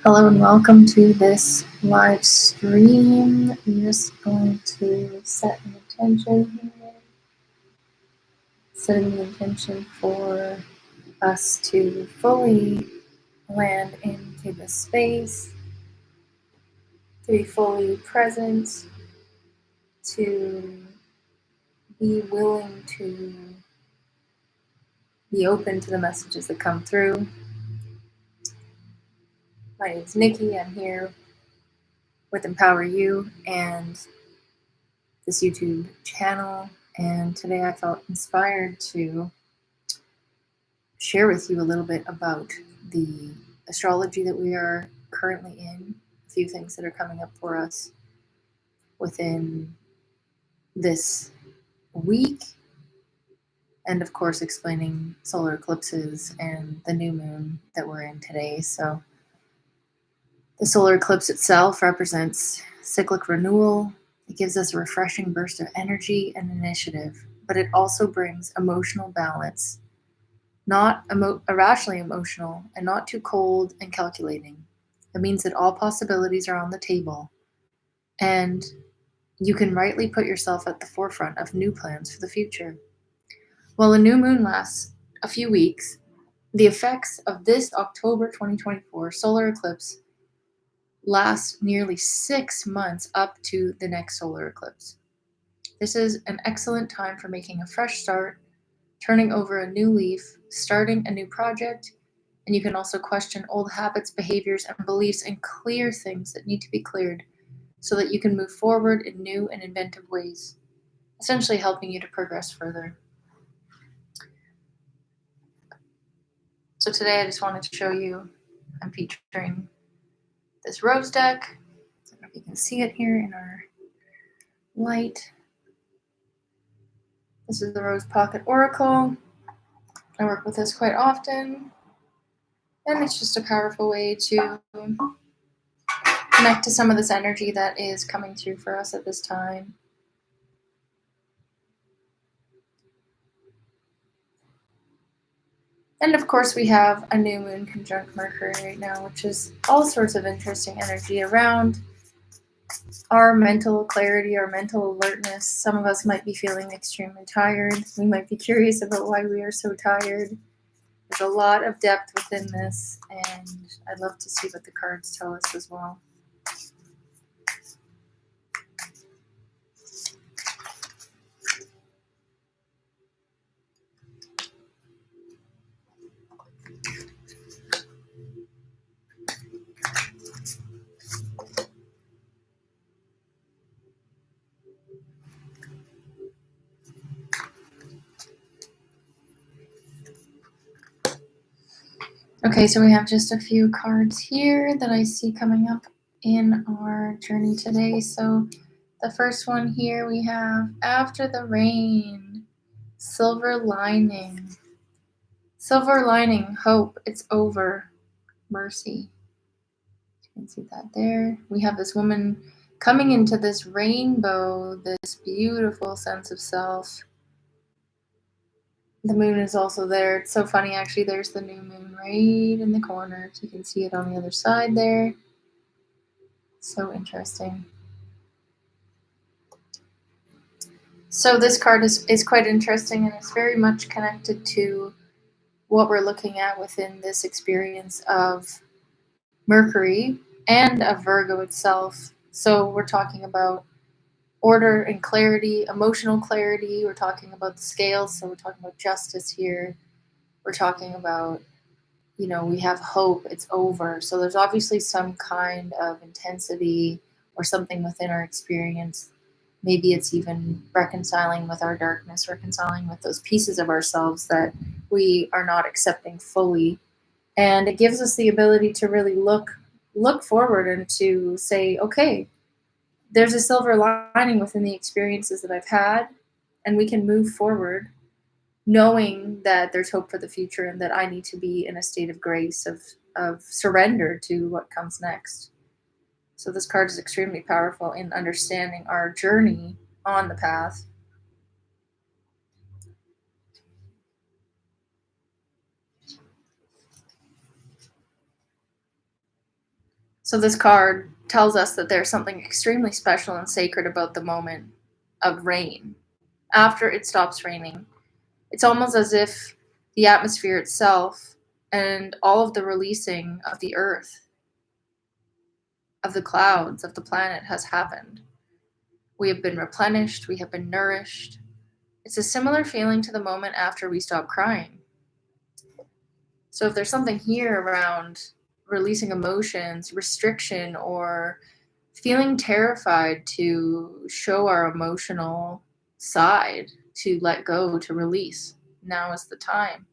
Hello and welcome to this live stream. I'm just going to set an intention here. Setting the intention for us to fully land into the space, to be fully present, to be willing to be open to the messages that come through. My name is Nikki. I'm here with Empower You and this YouTube channel, and today I felt inspired to share with you a little bit about the astrology that we are currently in, a few things that are coming up for us within this week, and of course explaining solar eclipses and the new moon that we're in today. So the solar eclipse itself represents cyclic renewal. It gives us a refreshing burst of energy and initiative, but it also brings emotional balance, not irrationally emotional and not too cold and calculating. It means that all possibilities are on the table and you can rightly put yourself at the forefront of new plans for the future. While a new moon lasts a few weeks, the effects of this October 2024 solar eclipse last nearly 6 months up to the next solar eclipse. This is an excellent time for making a fresh start, turning over a new leaf, starting a new project, and you can also question old habits, behaviors, and beliefs and clear things that need to be cleared so that you can move forward in new and inventive ways, essentially helping you to progress further. So today I just wanted to show you, I'm featuring this rose deck. I don't know if you can see it here in our light. This is the Rose Pocket Oracle. I work with this quite often, and it's just a powerful way to connect to some of this energy that is coming through for us at this time. And of course, we have a new moon conjunct Mercury right now, which is all sorts of interesting energy around our mental clarity, our mental alertness. Some of us might be feeling extremely tired. We might be curious about why we are so tired. There's a lot of depth within this, and I'd love to see what the cards tell us as well. Okay, so we have just a few cards here that I see coming up in our journey today. So the first one here we have After the Rain, Silver Lining. Silver lining, hope, it's over, mercy. You can see that there. We have this woman coming into this rainbow, this beautiful sense of self. The moon is also there. It's so funny, actually. There's the new moon right in the corner. So you can see it on the other side there. So interesting. So this card is quite interesting, and it's very much connected to what we're looking at within this experience of Mercury and of Virgo itself. So we're talking about order and clarity, emotional clarity. We're talking about the scales. So we're talking about justice here. We're talking about, we have hope, it's over. So there's obviously some kind of intensity or something within our experience. Maybe it's even reconciling with our darkness, reconciling with those pieces of ourselves that we are not accepting fully. And it gives us the ability to really look forward and to say, okay, there's a silver lining within the experiences that I've had, and we can move forward knowing that there's hope for the future and that I need to be in a state of grace, of surrender to what comes next. So this card is extremely powerful in understanding our journey on the path. So this card tells us that there's something extremely special and sacred about the moment of rain. After it stops raining, it's almost as if the atmosphere itself and all of the releasing of the earth, of the clouds, of the planet has happened. We have been replenished, we have been nourished. It's a similar feeling to the moment after we stop crying. So if there's something here around releasing emotions, restriction, or feeling terrified to show our emotional side, to let go, to release, now is the time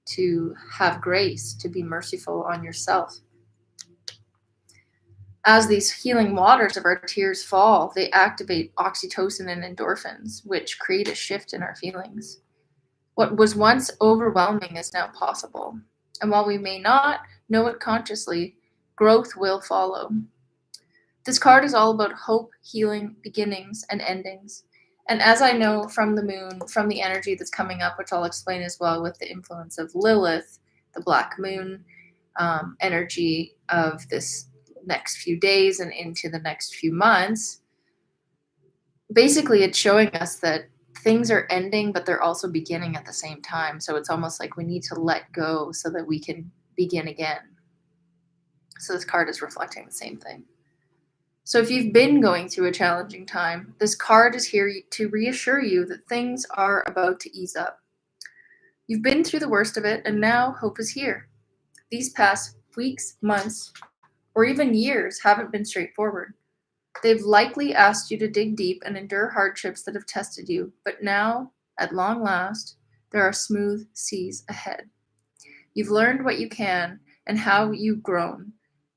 to have grace, to be merciful on yourself. As these healing waters of our tears fall, they activate oxytocin and endorphins, which create a shift in our feelings. What was once overwhelming is now possible. And while we may not know it consciously, growth will follow. This card is all about hope, healing, beginnings, and endings. And as I know from the moon, from the energy that's coming up, which I'll explain as well with the influence of Lilith, the black moon energy of this next few days and into the next few months, basically it's showing us that things are ending, but they're also beginning at the same time. So it's almost like we need to let go so that we can begin again. So this card is reflecting the same thing. So if you've been going through a challenging time, this card is here to reassure you that things are about to ease up. You've been through the worst of it, and now hope is here. These past weeks, months, or even years haven't been straightforward. They've likely asked you to dig deep and endure hardships that have tested you, but now, at long last, there are smooth seas ahead. You've learned what you can and how you've grown,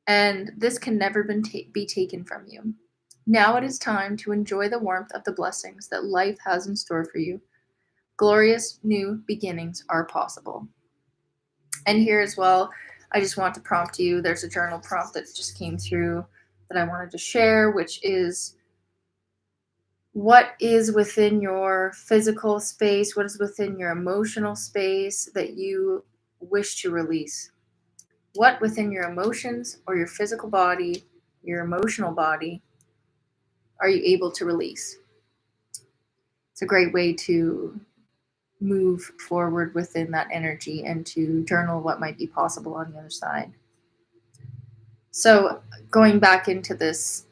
and this can never be taken from you. Now it is time to enjoy the warmth of the blessings that life has in store for you. Glorious new beginnings are possible. And here as well, I just want to prompt you. There's a journal prompt that just came through that I wanted to share, which is what is within your physical space, what is within your emotional space that you wish to release? What within your emotions or your physical body, your emotional body, are you able to release? It's a great way to move forward within that energy and to journal what might be possible on the other side. So going back into this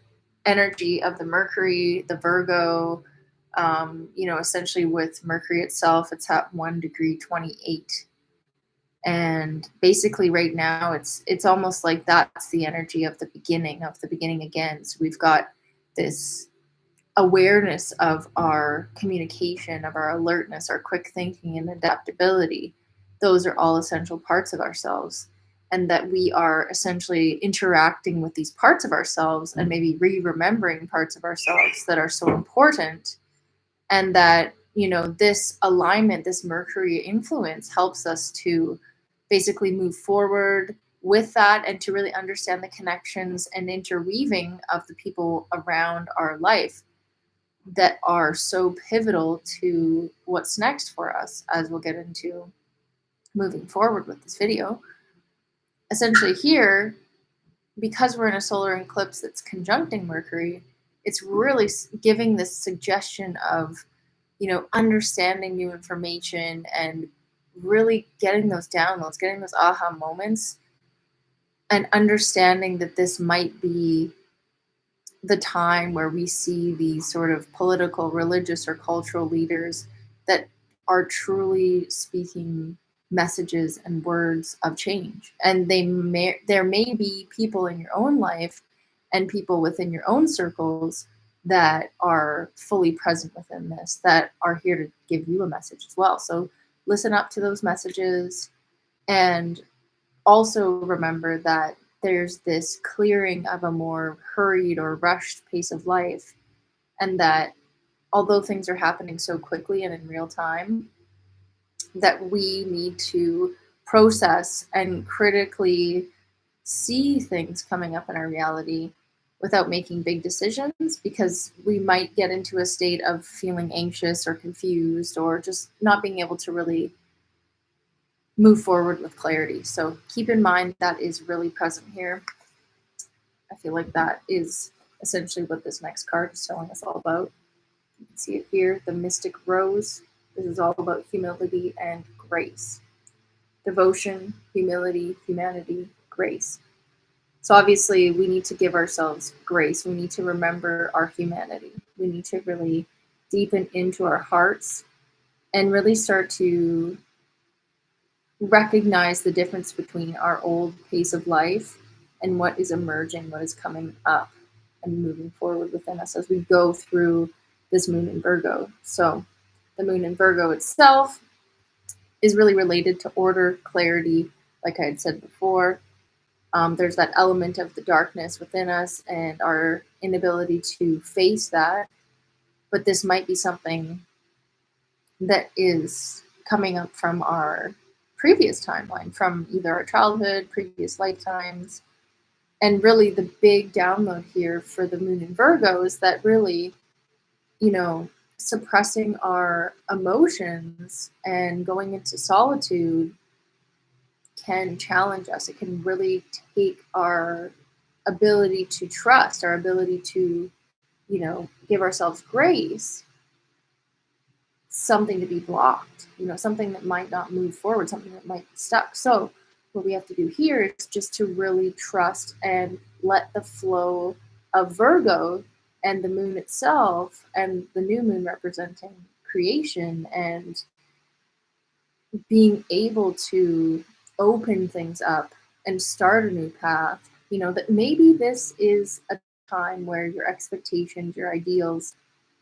energy of the Mercury, the Virgo, essentially with Mercury itself, it's at 1 degree 28. And basically right now it's almost like that's the energy of the beginning again. So we've got this awareness of our communication, of our alertness, our quick thinking and adaptability. Those are all essential parts of ourselves. And that we are essentially interacting with these parts of ourselves and maybe remembering parts of ourselves that are so important. And that, this alignment, this Mercury influence helps us to basically move forward with that and to really understand the connections and interweaving of the people around our life that are so pivotal to what's next for us, as we'll get into moving forward with this video. Essentially here, because we're in a solar eclipse that's conjuncting Mercury, it's really giving this suggestion of, understanding new information and really getting those downloads, getting those aha moments, and understanding that this might be the time where we see these sort of political, religious, or cultural leaders that are truly speaking messages and words of change. And there may be people in your own life and people within your own circles that are fully present within this, that are here to give you a message as well. So listen up to those messages, and also remember that there's this clearing of a more hurried or rushed pace of life, and that although things are happening so quickly and in real time, that we need to process and critically see things coming up in our reality without making big decisions, because we might get into a state of feeling anxious or confused or just not being able to really move forward with clarity. So keep in mind that is really present here. I feel like that is essentially what this next card is telling us all about. You can see it here, the Mystic Rose. This is all about humility and grace. Devotion, humility, humanity, grace. So obviously we need to give ourselves grace. We need to remember our humanity. We need to really deepen into our hearts and really start to recognize the difference between our old pace of life and what is emerging, what is coming up and moving forward within us as we go through this moon in Virgo. So the moon in Virgo itself is really related to order, clarity, like I had said before. There's that element of the darkness within us and our inability to face that. But this might be something that is coming up from our previous timeline, from either our childhood, previous lifetimes. And really the big download here for the moon in Virgo is that really, suppressing our emotions and going into solitude can challenge us. It can really take our ability to trust, our ability to, give ourselves grace, something to be blocked, something that might not move forward, something that might be stuck. So what we have to do here is just to really trust and let the flow of Virgo and the moon itself and the new moon representing creation and being able to open things up and start a new path, that maybe this is a time where your expectations, your ideals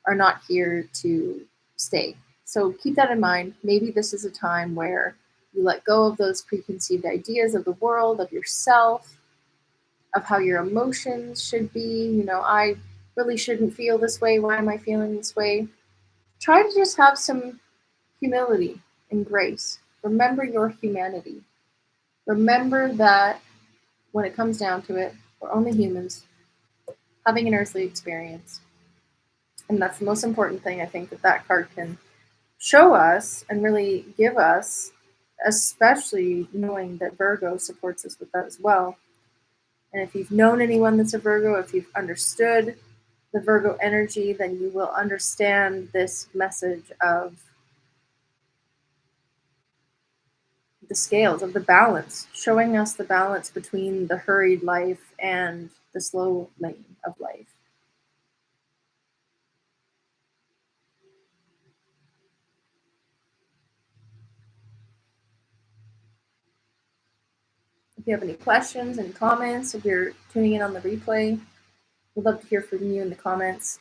are not here to stay. So keep that in mind. Maybe this is a time where you let go of those preconceived ideas of the world, of yourself, of how your emotions should be. I really shouldn't feel this way. Why am I feeling this way? Try to just have some humility and grace. Remember your humanity. Remember that when it comes down to it, we're only humans having an earthly experience. And that's the most important thing I think that card can show us and really give us, especially knowing that Virgo supports us with that as well. And if you've known anyone that's a Virgo, if you've understood the Virgo energy, then you will understand this message of the scales, of the balance, showing us the balance between the hurried life and the slow lane of life. If you have any questions, any comments, if you're tuning in on the replay, we'd love to hear from you in the comments.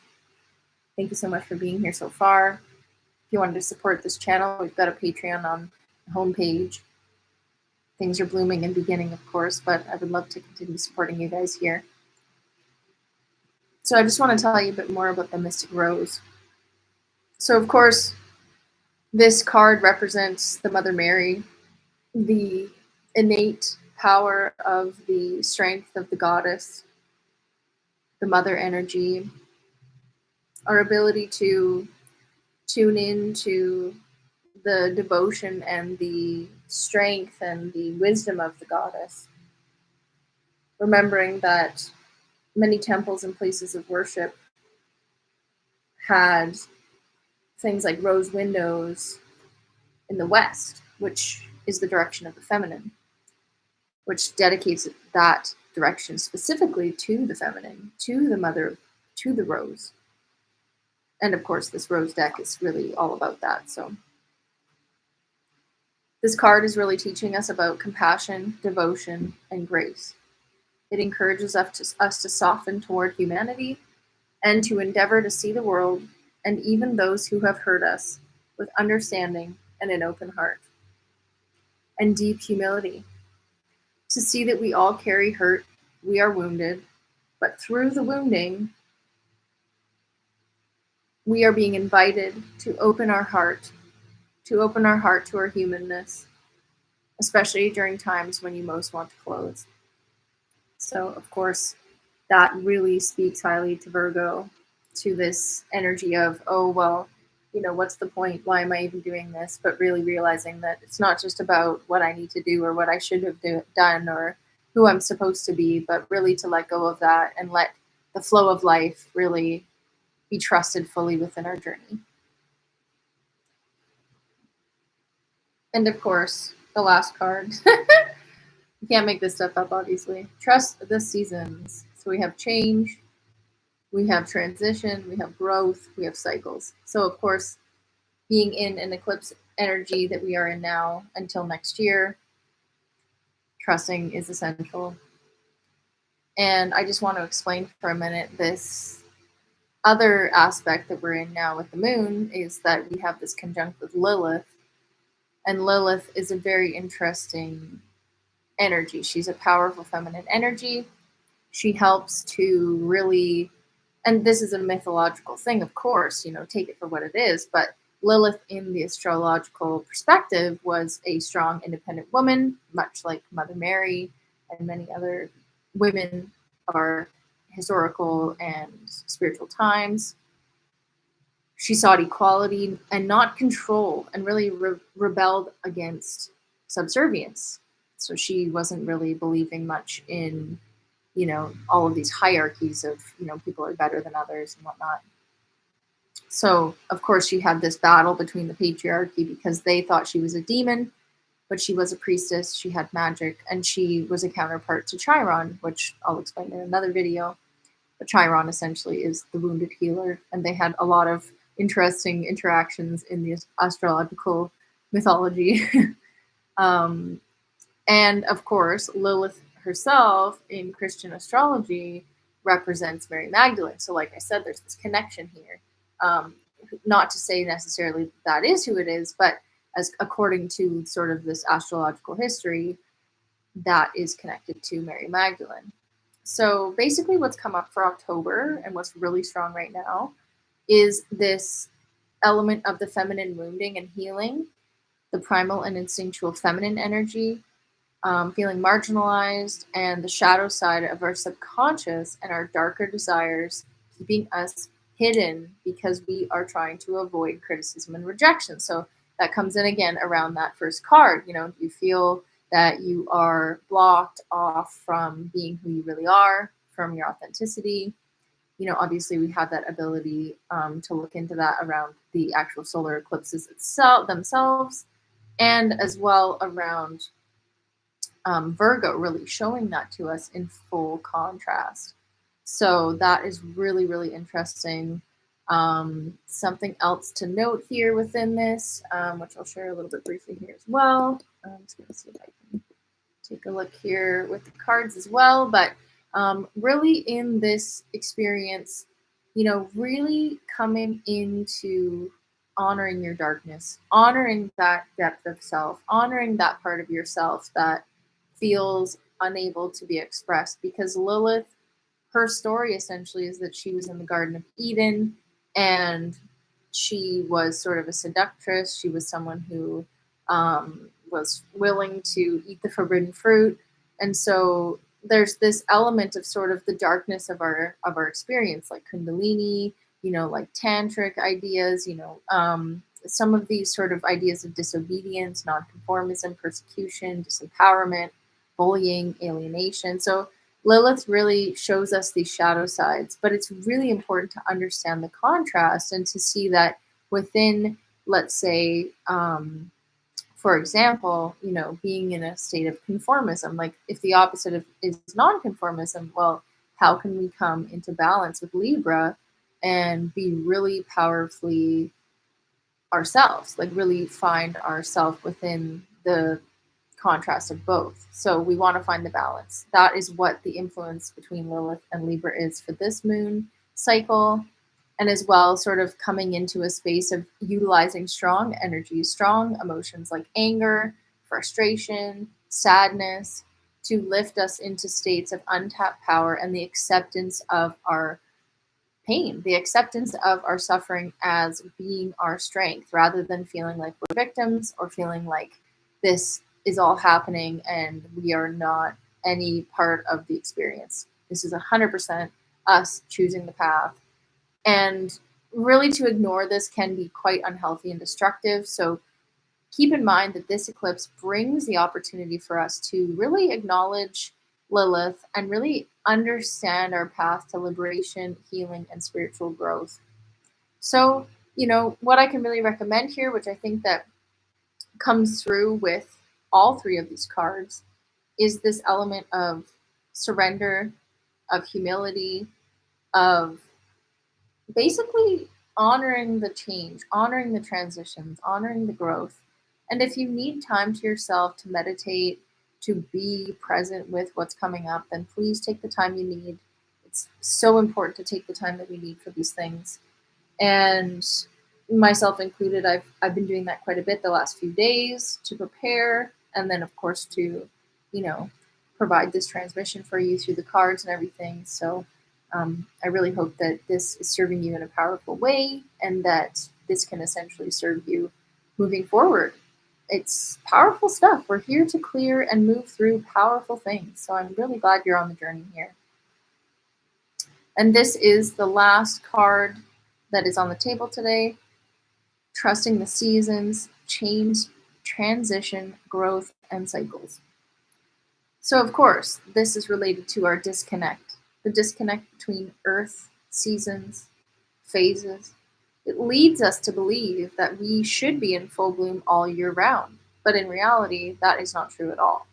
Thank you so much for being here so far. If you wanted to support this channel, we've got a Patreon on the homepage. Things are blooming and beginning, of course, but I would love to continue supporting you guys here. So I just want to tell you a bit more about the Mystic Rose. So, of course, this card represents the Mother Mary, the innate power of the strength of the goddess, the mother energy, our ability to tune into the devotion and the strength and the wisdom of the goddess. Remembering that many temples and places of worship had things like rose windows in the west, which is the direction of the feminine, which dedicates that direction specifically to the feminine, to the mother, to the rose. And of course, this rose deck is really all about that. So this card is really teaching us about compassion, devotion, and grace. It encourages us to soften toward humanity and to endeavor to see the world and even those who have hurt us with understanding and an open heart. And deep humility. To see that we all carry hurt, we are wounded, but through the wounding, we are being invited to open our heart to our humanness, especially during times when you most want to close. So, of course, that really speaks highly to Virgo, to this energy of, oh, well, what's the point? Why am I even doing this? But really realizing that it's not just about what I need to do or what I should have done or, who I'm supposed to be, but really to let go of that and let the flow of life really be trusted fully within our journey. And of course, the last card. You can't make this stuff up, obviously. Trust the seasons. So we have change, we have transition, we have growth, we have cycles. So of course, being in an eclipse energy that we are in now until next year, trusting is essential. And I just want to explain for a minute this other aspect that we're in now with the moon is that we have this conjunct with Lilith. And Lilith is a very interesting energy. She's a powerful feminine energy. She helps to really, and this is a mythological thing, of course, take it for what it is, but Lilith in the astrological perspective was a strong, independent woman, much like Mother Mary and many other women of our historical and spiritual times. She sought equality and not control, and really rebelled against subservience. So she wasn't really believing much in, all of these hierarchies of, people are better than others and whatnot. So, of course, she had this battle between the patriarchy because they thought she was a demon, but she was a priestess, she had magic, and she was a counterpart to Chiron, which I'll explain in another video. But Chiron essentially is the wounded healer, and they had a lot of interesting interactions in the astrological mythology. And of course, Lilith herself in Christian astrology represents Mary Magdalene. So like I said, there's this connection here. Not to say necessarily that is who it is, but as according to sort of this astrological history, that is connected to Mary Magdalene. So basically what's come up for October and what's really strong right now is this element of the feminine wounding and healing, the primal and instinctual feminine energy, feeling marginalized, and the shadow side of our subconscious and our darker desires keeping us hidden because we are trying to avoid criticism and rejection. So that comes in again around that first card. You feel that you are blocked off from being who you really are, from your authenticity. Obviously we have that ability to look into that around the actual solar eclipses themselves, and as well around Virgo really showing that to us in full contrast. So that is really, really interesting. Something else to note here within this, which I'll share a little bit briefly here as well. I'm just going to see if I can take a look here with the cards as well. But really in this experience, really coming into honoring your darkness, honoring that depth of self, honoring that part of yourself that feels unable to be expressed. Because Lilith, her story essentially is that she was in the Garden of Eden and she was sort of a seductress. She was someone who was willing to eat the forbidden fruit. And so there's this element of sort of the darkness of our experience, like Kundalini, like tantric ideas, some of these sort of ideas of disobedience, nonconformism, persecution, disempowerment, bullying, alienation. So Lilith really shows us these shadow sides, but it's really important to understand the contrast and to see that within, let's say, for example, being in a state of conformism, like if the opposite of is nonconformism, well, how can we come into balance with Libra and be really powerfully ourselves, like really find ourselves within the contrast of both. So we want to find the balance. That is what the influence between Lilith and Libra is for this moon cycle. And as well, sort of coming into a space of utilizing strong energies, strong emotions like anger, frustration, sadness, to lift us into states of untapped power and the acceptance of our pain, the acceptance of our suffering as being our strength, rather than feeling like we're victims or feeling like this is all happening and we are not any part of the experience. This is 100% us choosing the path. And really to ignore this can be quite unhealthy and destructive. So keep in mind that this eclipse brings the opportunity for us to really acknowledge Lilith and really understand our path to liberation, healing, and spiritual growth. So, what I can really recommend here, which I think that comes through with all three of these cards, is this element of surrender, of humility, of basically honoring the change, honoring the transitions, honoring the growth. And if you need time to yourself to meditate, to be present with what's coming up, then please take the time you need. It's so important to take the time that we need for these things. And myself included, I've been doing that quite a bit the last few days to prepare, and then of course to, provide this transmission for you through the cards and everything. So I really hope that this is serving you in a powerful way, and that this can essentially serve you moving forward. It's powerful stuff. We're here to clear and move through powerful things. So I'm really glad you're on the journey here. And this is the last card that is on the table today. Trusting the seasons, change, transition, growth, and cycles. So of course, this is related to our disconnect. The disconnect between earth, seasons, phases. It leads us to believe that we should be in full bloom all year round, but in reality, that is not true at all.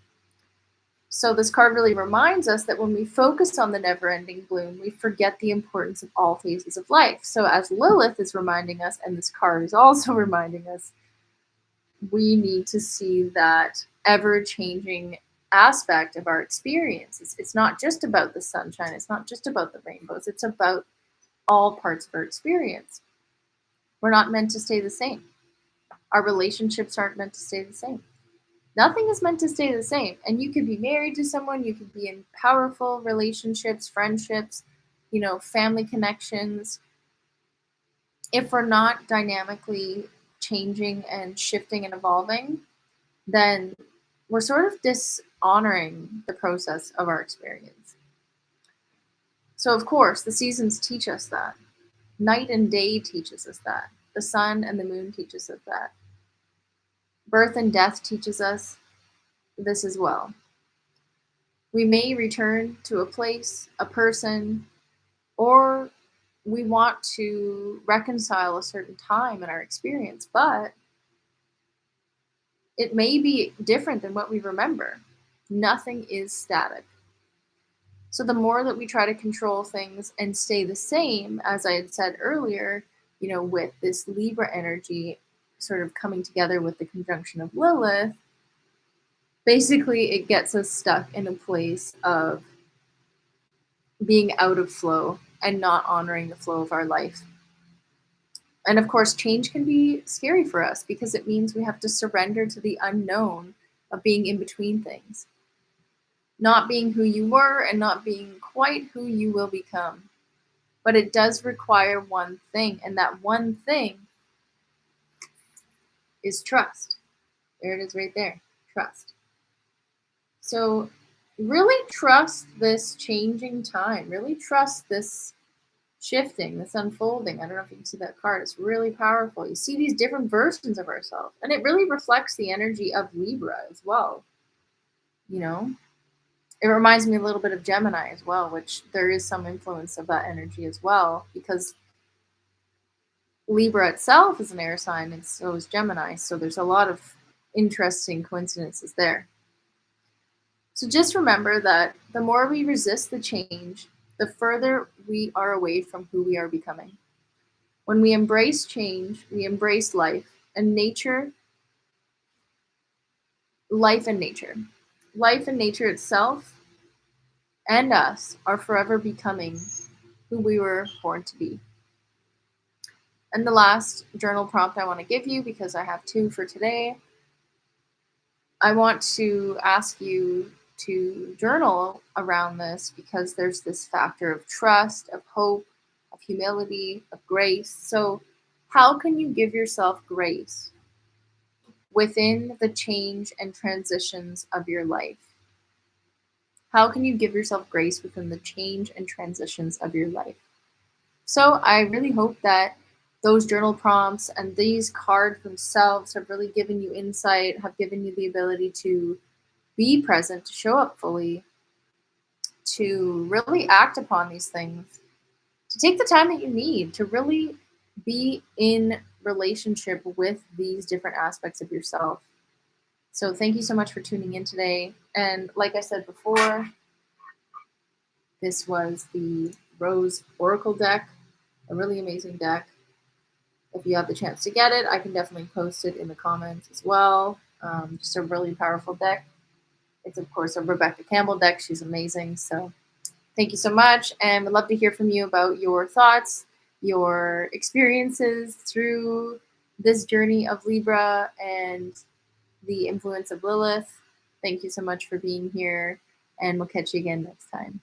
So this card really reminds us that when we focus on the never-ending bloom, we forget the importance of all phases of life. So as Lilith is reminding us, and this card is also reminding us, we need to see that ever-changing aspect of our experience. It's not just about the sunshine. It's not just about the rainbows. It's about all parts of our experience. We're not meant to stay the same. Our relationships aren't meant to stay the same. Nothing is meant to stay the same. And you could be married to someone, you could be in powerful relationships, friendships, family connections. If we're not dynamically changing and shifting and evolving, then we're sort of dishonoring the process of our experience. So of course, the seasons teach us that. Night and day teaches us that. The sun and the moon teaches us that. Birth and death teaches us this as well. We may return to a place, a person, or we want to reconcile a certain time in our experience, but it may be different than what we remember. Nothing is static. So the more that we try to control things and stay the same, as I had said earlier, with this Libra energy sort of coming together with the conjunction of Lilith, basically it gets us stuck in a place of being out of flow and not honoring the flow of our life. And of course, change can be scary for us because it means we have to surrender to the unknown of being in between things. Not being who you were and not being quite who you will become. But it does require one thing, and that one thing is trust. There it is right there, trust. So really trust this changing time. Really trust this shifting, this unfolding. I don't know if you can see that card. It's really powerful. You see these different versions of ourselves, and it really reflects the energy of Libra as well. It reminds me a little bit of Gemini as well, which there is some influence of that energy as well, because Libra itself is an air sign, and so is Gemini. So there's a lot of interesting coincidences there. So just remember that the more we resist the change, the further we are away from who we are becoming. When we embrace change, we embrace life and nature. Life and nature. Life and nature itself and us are forever becoming who we were born to be. And the last journal prompt I want to give you, because I have 2 for today, I want to ask you to journal around this, because there's this factor of trust, of hope, of humility, of grace. So how can you give yourself grace within the change and transitions of your life? How can you give yourself grace within the change and transitions of your life? So I really hope that those journal prompts and these cards themselves have really given you insight, have given you the ability to be present, to show up fully, to really act upon these things, to take the time that you need to really be in relationship with these different aspects of yourself. So thank you so much for tuning in today. And like I said before, this was the Rose Oracle deck, a really amazing deck. If you have the chance to get it, I can definitely post it in the comments as well. Just a really powerful deck. It's, of course, a Rebecca Campbell deck. She's amazing. So thank you so much. And we'd love to hear from you about your thoughts, your experiences through this journey of Libra and the influence of Lilith. Thank you so much for being here. And we'll catch you again next time.